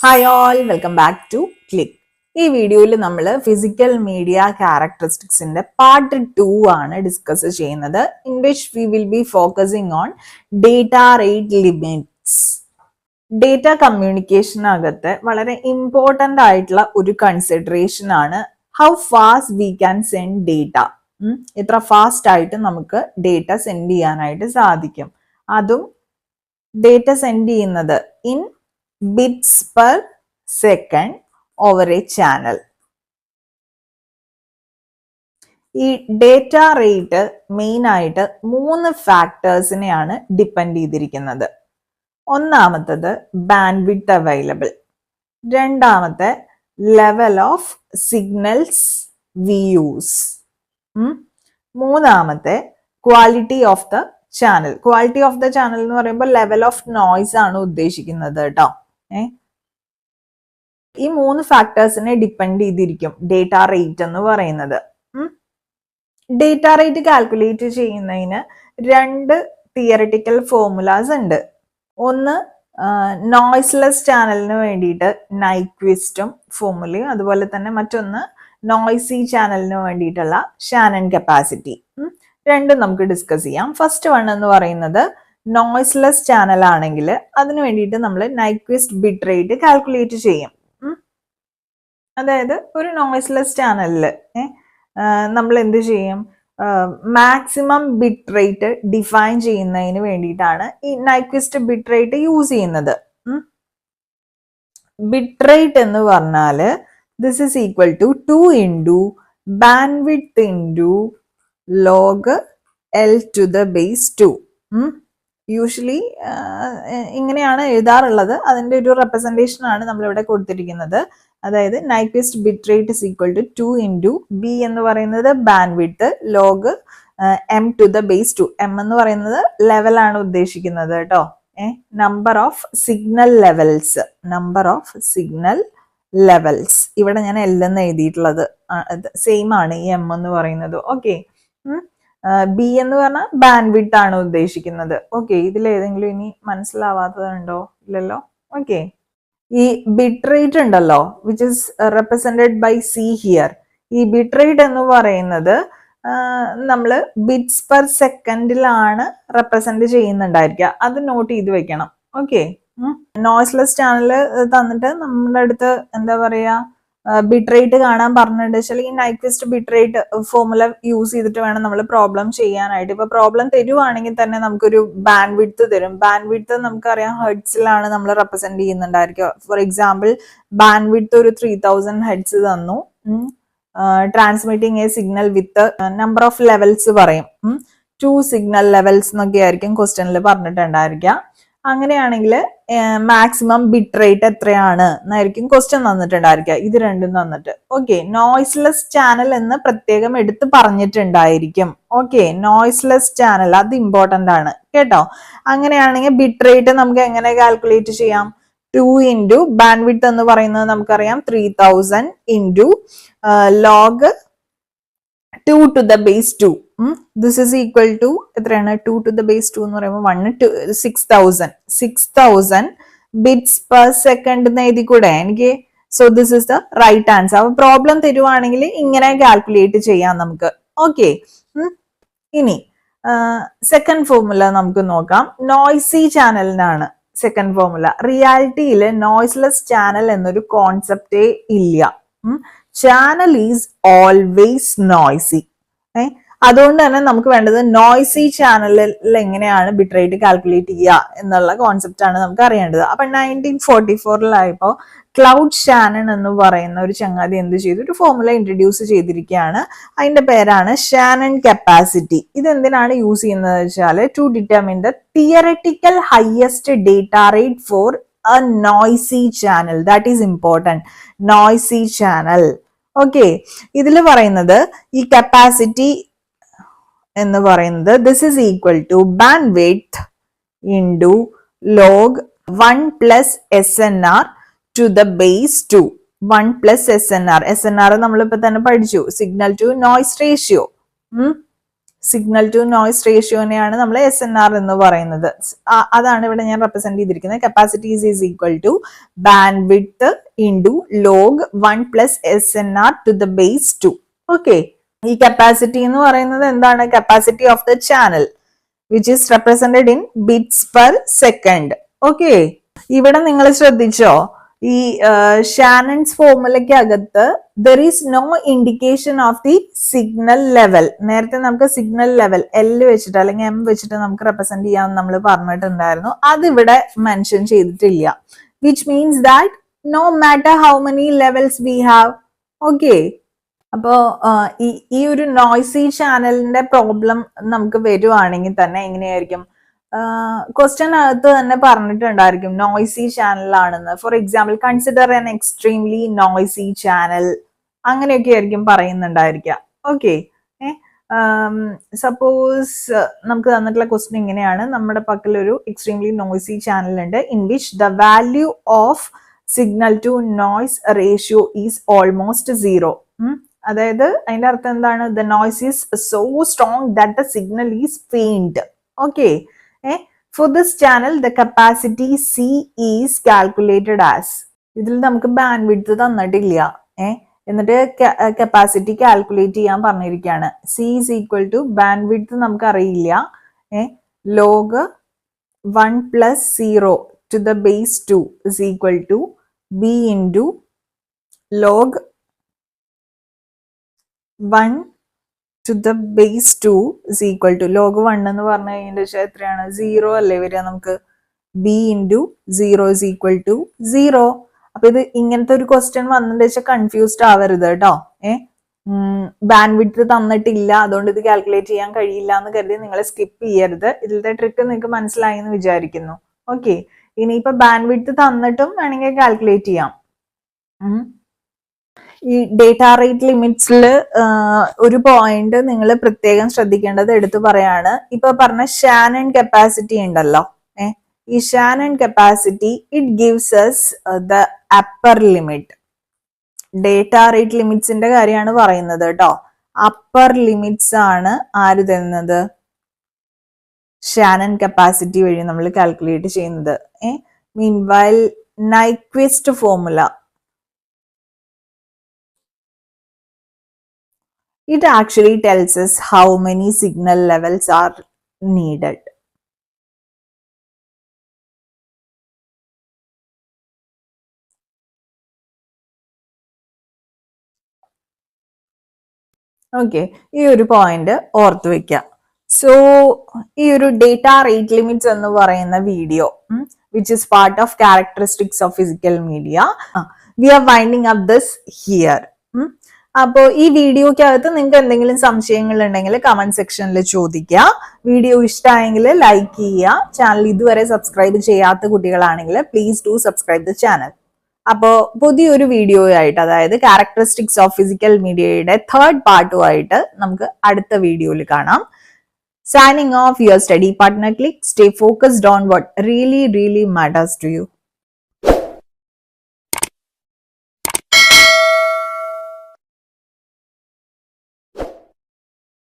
Hi all, welcome back to click. ഈ വീഡിയോയിൽ നമ്മൾ ഫിസിക്കൽ മീഡിയ ക്യാരക്ടറിസ്റ്റിക്സിന്റെ പാർട്ട് 2 ആണ് ഡിസ്കസ് ചെയ്യുന്നത്. In which we will be focusing on data rate limits. Data കമ്മ്യൂണിക്കേഷനകത്ത് വളരെ ഇമ്പോർട്ടൻ്റ് ആയിട്ടുള്ള ഒരു കൺസിഡറേഷൻ ആണ് how fast we can send data. എത്ര ഫാസ്റ്റ് ആയിട്ട് നമുക്ക് ഡേറ്റ സെൻഡ് ചെയ്യാനായിട്ട് സാധിക്കും. അതും ഡേറ്റ സെൻഡ് ചെയ്യുന്നത് in bits per second over a channel. ഈ ഡേറ്റ റേറ്റ് മെയിൻ ആയിട്ട് 3 ഫാക്ടേഴ്സിനെയാണ് ഡിപ്പെൻഡ് ചെയ്തിരിക്കുന്നത്. ഒന്നാമത്തത് ബാൻഡ്വിഡ്ത്ത് അവൈലബിൾ, രണ്ടാമത്തെ level of signals we use, മൂന്നാമത്തെ quality of the channel. Quality of the channel എന്ന് പറയുമ്പോൾ ലെവൽ ഓഫ് നോയ്സ് ആണ് ഉദ്ദേശിക്കുന്നത് കേട്ടോ. ഈ 3 ഫാക്ടേഴ്സിനെ ഡിപ്പെൻഡ് ചെയ്തിരിക്കും ഡേറ്റ റേറ്റ് എന്ന് പറയുന്നത്. ഡേറ്റ റേറ്റ് കാൽക്കുലേറ്റ് ചെയ്യുന്നതിന് 2 തിയററ്റിക്കൽ ഫോർമുലാസ് ഉണ്ട്. ഒന്ന് നോയ്സ്ലെസ് ചാനലിന് വേണ്ടിയിട്ട് നൈക്വിസ്റ്റും ഫോർമുലയും, അതുപോലെ തന്നെ മറ്റൊന്ന് നോയ്സി ചാനലിന് വേണ്ടിയിട്ടുള്ള ഷാനൺ കപ്പാസിറ്റി. രണ്ടും നമുക്ക് ഡിസ്കസ് ചെയ്യാം. ഫസ്റ്റ് വൺ എന്ന് പറയുന്നത് നോയ്സ്ലെസ് ചാനൽ ആണെങ്കിൽ അതിന് വേണ്ടിയിട്ട് നമ്മൾ നൈക്വിസ്റ്റ് ബിറ്റ് റേറ്റ് കാൽക്കുലേറ്റ് ചെയ്യും. അതായത് ഒരു നോയ്സ്ലെസ് ചാനലിൽ നമ്മൾ എന്ത് ചെയ്യും, മാക്സിമം ബിറ്റ് റേറ്റ് ഡിഫൈൻ ചെയ്യുന്നതിന് വേണ്ടിയിട്ടാണ് ഈ നൈക്വിസ്റ്റ് ബിറ്റ് റേറ്റ് യൂസ് ചെയ്യുന്നത്. ബിറ്റ് റേറ്റ് എന്ന് പറഞ്ഞാൽ this is equal to 2 into bandwidth into log L to the base 2. Usually ഇങ്ങനെയാണ് എഴുതാറുള്ളത്. അതിൻ്റെ ഒരു റെപ്രസെൻറ്റേഷൻ ആണ് നമ്മളിവിടെ കൊടുത്തിരിക്കുന്നത്. അതായത് Nyquist bit rate is equal to 2 into B എന്ന് പറയുന്നത് bandwidth log M to the base 2. M എന്ന് പറയുന്നത് ലെവലാണ് ഉദ്ദേശിക്കുന്നത് കേട്ടോ. Number of signal levels, number of signal levels. ഇവിടെ ഞാൻ L എന്ന് എഴുതിയിട്ടുള്ളത് സെയിം ആണ് ഈ M എന്ന് പറയുന്നത്. ഓക്കെ, ബി എന്ന് പറഞ്ഞാൽ ബാൻഡ്വിഡ്ത്ത് ആണ് ഉദ്ദേശിക്കുന്നത്. ഓക്കെ, ഇതിൽ ഏതെങ്കിലും ഇനി മനസ്സിലാവാത്തതുണ്ടോ? ഇല്ലല്ലോ. ഓക്കെ, ഈ ബിറ്റ് റേറ്റ് ഉണ്ടല്ലോ which is represented by C here. ഈ ബിറ്റ് റേറ്റ് എന്ന് പറയുന്നത് നമ്മൾ ബിറ്റ്സ് പെർ സെക്കൻഡിലാണ് റെപ്രസെന്റ് ചെയ്യുന്നുണ്ടായിരിക്കുക. അത് നോട്ട് ചെയ്ത് വെക്കണം. ഓക്കെ, നോയ്സ്ലെസ് ചാനൽ തന്നിട്ട് നമ്മുടെ അടുത്ത് എന്താ പറയാ ബിറ്റ് റേറ്റ് കാണാൻ പറഞ്ഞിട്ടുണ്ട് വെച്ചാൽ ഈ Nyquist bit rate formula use ചെയ്തിട്ട് വേണം നമ്മൾ പ്രോബ്ലം ചെയ്യാനായിട്ട്. ഇപ്പൊ പ്രോബ്ലം തരുവാണെങ്കിൽ തന്നെ നമുക്കൊരു ബാൻഡ്വിഡ്ത്ത് തരും. ബാൻഡ്വിഡ്ത്ത് നമുക്കറിയാം ഹെർട്സിലാണ് നമ്മൾ റെപ്രസെന്റ് ചെയ്യുന്നുണ്ടായിരിക്കുക. ഫോർ എക്സാമ്പിൾ ബാൻഡ്വിഡ്ത്ത് ഒരു 3000 ഹെർട്സ് തന്നു. Transmitting A signal with number of levels പറയും. 2 സിഗ്നൽ ലെവൽസ് എന്നൊക്കെ ആയിരിക്കും ക്വസ്റ്റ്യനിൽ പറഞ്ഞിട്ടുണ്ടായിരിക്കുക. അങ്ങനെയാണെങ്കിൽ മാക്സിമം ബിറ്റ് റേറ്റ് എത്രയാണ് എന്നായിരിക്കും ക്വസ്റ്റ്യൻ തന്നിട്ടുണ്ടായിരിക്കുക. ഇത് രണ്ടും തന്നിട്ട് ഓക്കെ നോയ്സ്ലെസ് ചാനൽ എന്ന് പ്രത്യേകം എടുത്ത് പറഞ്ഞിട്ടുണ്ടായിരിക്കും. ഓക്കെ, നോയ്സ്ലെസ് ചാനൽ അത് ഇമ്പോർട്ടന്റ് ആണ് കേട്ടോ. അങ്ങനെയാണെങ്കിൽ ബിറ്റ് റേറ്റ് നമുക്ക് എങ്ങനെ കാൽക്കുലേറ്റ് ചെയ്യാം? 2 ഇൻറ്റു ബാൻഡ്വിഡ്ത്ത് എന്ന് പറയുന്നത് നമുക്കറിയാം 3000 into log 2 to the base 2. This is equal to എത്രയാണ്? 2 to the base 2 എന്ന് പറയുമ്പോൾ 1 to 6000 bits per second എന്ന് എഴുതി കൂടെ എനിക്ക്. So this is the right answer. അപ്പൊ പ്രോബ്ലം തരുവാണെങ്കിൽ ഇങ്ങനെ കാൽക്കുലേറ്റ് ചെയ്യാം നമുക്ക്. ഓക്കെ, ഇനി സെക്കൻഡ് ഫോർമുല നമുക്ക് നോക്കാം. നോയ്സി ചാനലിനാണ് സെക്കൻഡ് ഫോർമുല. റിയാലിറ്റിയിൽ നോയ്സ്ലെസ് ചാനൽ എന്നൊരു കോൺസെപ്റ്റേ ഇല്ല. Channel is always noisy. അതുകൊണ്ട് തന്നെ നമുക്ക് വേണ്ടത് നോയ്സി ചാനലിൽ എങ്ങനെയാണ് ബിറ്റ് റേറ്റ് കാൽക്കുലേറ്റ് ചെയ്യുക എന്നുള്ള കോൺസെപ്റ്റ് ആണ് നമുക്ക് അറിയേണ്ടത്. അപ്പൊ 1944 ക്ലൗഡ് ഷാനൺ എന്ന് പറയുന്ന ഒരു ചങ്ങാതി എന്ത് ചെയ്തു? ഒരു ഫോർമുല ഇൻട്രൊഡ്യൂസ് ചെയ്തിരിക്കുകയാണ്. അതിന്റെ പേരാണ് ഷാനൺ കപ്പാസിറ്റി. ഇത് എന്തിനാണ് യൂസ് ചെയ്യുന്നത് വെച്ചാൽ to determine the theoretical highest data rate for a noisy channel. That is important. Noisy channel. Okay, ഇതിൽ പറയുന്നത് ഈ കപ്പാസിറ്റി എന്ന് പറയുന്നത് this is equal to bandwidth into log 1 plus SNR to the base 2. 1 plus SNR. SNR നമ്മളിപ്പോൾ തന്നെ പഠിച്ചു, signal to noise ratio. Signal to noise റേഷ്യോനെയാണ് നമ്മൾ SNR എന്ന് പറയുന്നത്. അതാണ് ഇവിടെ ഞാൻ റെപ്രസെന്റ് ചെയ്തിരിക്കുന്നത്. Capacity is equal to bandwidth into log 1 plus SNR to the base 2. Okay, ഈ കപ്പാസിറ്റി എന്ന് പറയുന്നത് എന്താണ്? Capacity of the channel which is represented in bits per second. Okay, ഇവിടെ നിങ്ങൾ ശ്രദ്ധിച്ചോ, ഈ ഷാനൻസ് ഫോർമുലയ്ക്ക് അകത്ത് there is no indication of the signal level. നേരത്തെ നമുക്ക് സിഗ്നൽ ലെവൽ L വെച്ചിട്ട് അല്ലെങ്കിൽ M വെച്ചിട്ട് നമുക്ക് റെപ്രസെന്റ് ചെയ്യാമെന്ന് നമ്മൾ പറഞ്ഞിട്ടുണ്ടായിരുന്നു. അതിവിടെ മെൻഷൻ ചെയ്തിട്ടില്ല. Which means that no matter how many levels we have. Okay, അപ്പോ ഈ ഒരു നോയ്സി ചാനലിന്റെ പ്രോബ്ലം നമുക്ക് വരുവാണെങ്കിൽ തന്നെ എങ്ങനെയായിരിക്കും? ക്വസ്റ്റ്യൻ അകത്ത് തന്നെ പറഞ്ഞിട്ടുണ്ടായിരിക്കും നോയ്സി ചാനൽ ആണെന്ന്. For example, consider an extremely noisy channel, അങ്ങനെയൊക്കെ ആയിരിക്കും പറയുന്നുണ്ടായിരിക്കുക. ഓക്കെ, സപ്പോസ് നമുക്ക് തന്നിട്ടുള്ള ക്വസ്റ്റ്യൻ ഇങ്ങനെയാണ്: നമ്മുടെ പക്കൽ ഒരു എക്സ്ട്രീംലി നോയ്സി ചാനൽ ഉണ്ട് in which the value of signal to noise ratio is almost 0. അതായത് അതിന്റെ അർത്ഥം എന്താണ്? The noise is so strong that the signal is faint. Okay, for this channel the capacity C is calculated as. ഇതിൽ നമുക്ക് band width തന്നിട്ടില്ല. എന്നിട്ട് capacity calculate ചെയ്യാൻ പറഞ്ഞിരിക്കുകയാണ്. C is equal to band width നമുക്ക് അറിയില്ല. Log 1 plus 0 to the base 2 is equal to B into log 1 to the base 2 is equal to log 1 എന്ന് പറഞ്ഞു കഴിഞ്ഞാൽ എത്രയാണ്? 0 അല്ലേ വരിക നമുക്ക്. B into 0 is equal to 0. അപ്പൊ ഇത് ഇങ്ങനത്തെ ഒരു ക്വസ്റ്റ്യൻ വന്നിട്ട് വെച്ചാൽ കൺഫ്യൂസ്ഡ് ആവരുത് കേട്ടോ. ബാൻഡ് വിഡ്ത്ത് തന്നിട്ടില്ല, അതുകൊണ്ട് ഇത് കാൽക്കുലേറ്റ് ചെയ്യാൻ കഴിയില്ല എന്ന് കരുതി നിങ്ങൾ സ്കിപ്പ് ചെയ്യരുത്. ഇതിലത്തെ ട്രിക്ക് നിങ്ങൾക്ക് മനസ്സിലായി എന്ന് വിചാരിക്കുന്നു. ഓക്കെ, ഇനിയിപ്പോ ബാൻഡ് വിഡ്ത്ത് തന്നിട്ടും വേണമെങ്കിൽ കാൽക്കുലേറ്റ് ചെയ്യാം. ഈ ഡേറ്റ റേറ്റ് ലിമിറ്റ്സിൽ ഒരു പോയിന്റ് നിങ്ങൾ പ്രത്യേകം ശ്രദ്ധിക്കേണ്ടത് എടുത്തു പറയാണ്. ഇപ്പൊ പറഞ്ഞ ഷാനൺ കപ്പാസിറ്റി ഉണ്ടല്ലോ, ഈ Shannon capacity it gives us the upper limit. Data rate ലിമിറ്റ്സിന്റെ കാര്യമാണ് പറയുന്നത് കേട്ടോ. അപ്പർ ലിമിറ്റ്സ് ആണ് ആര് തരുന്നത്? ഷാനൺ കപ്പാസിറ്റി വഴി നമ്മൾ കാൽക്കുലേറ്റ് ചെയ്യുന്നത്. Meanwhile Nyquist formula, it actually tells us how many signal levels are needed. Okay, ഈ ഒരു പോയിന്റ് ഓർത്തു വെക്കാം. സോ ഈ ഒരു ഡേറ്റ റേറ്റ് ലിമിറ്റ്സ് എന്ന് പറയുന്ന video which is part of characteristics of physical media, we are winding up this here. അപ്പോൾ ഈ വീഡിയോക്കകത്ത് നിങ്ങൾക്ക് എന്തെങ്കിലും സംശയങ്ങൾ ഉണ്ടെങ്കിൽ കമന്റ് സെക്ഷനിൽ ചോദിക്കുക. വീഡിയോ ഇഷ്ടമായെങ്കിൽ ലൈക്ക് ചെയ്യുക. ചാനൽ ഇതുവരെ സബ്സ്ക്രൈബ് ചെയ്യാത്ത കുട്ടികളാണെങ്കിൽ please do subscribe the channel. അപ്പോൾ പുതിയൊരു വീഡിയോ ആയിട്ട്, അതായത് ക്യാരക്ടറിസ്റ്റിക്സ് ഓഫ് ഫിസിക്കൽ മീഡിയയുടെ 3rd പാർട്ടുമായിട്ട് നമുക്ക് അടുത്ത വീഡിയോയിൽ കാണാം. Signing off, your study partner Click. Stay focused on what really matters to you.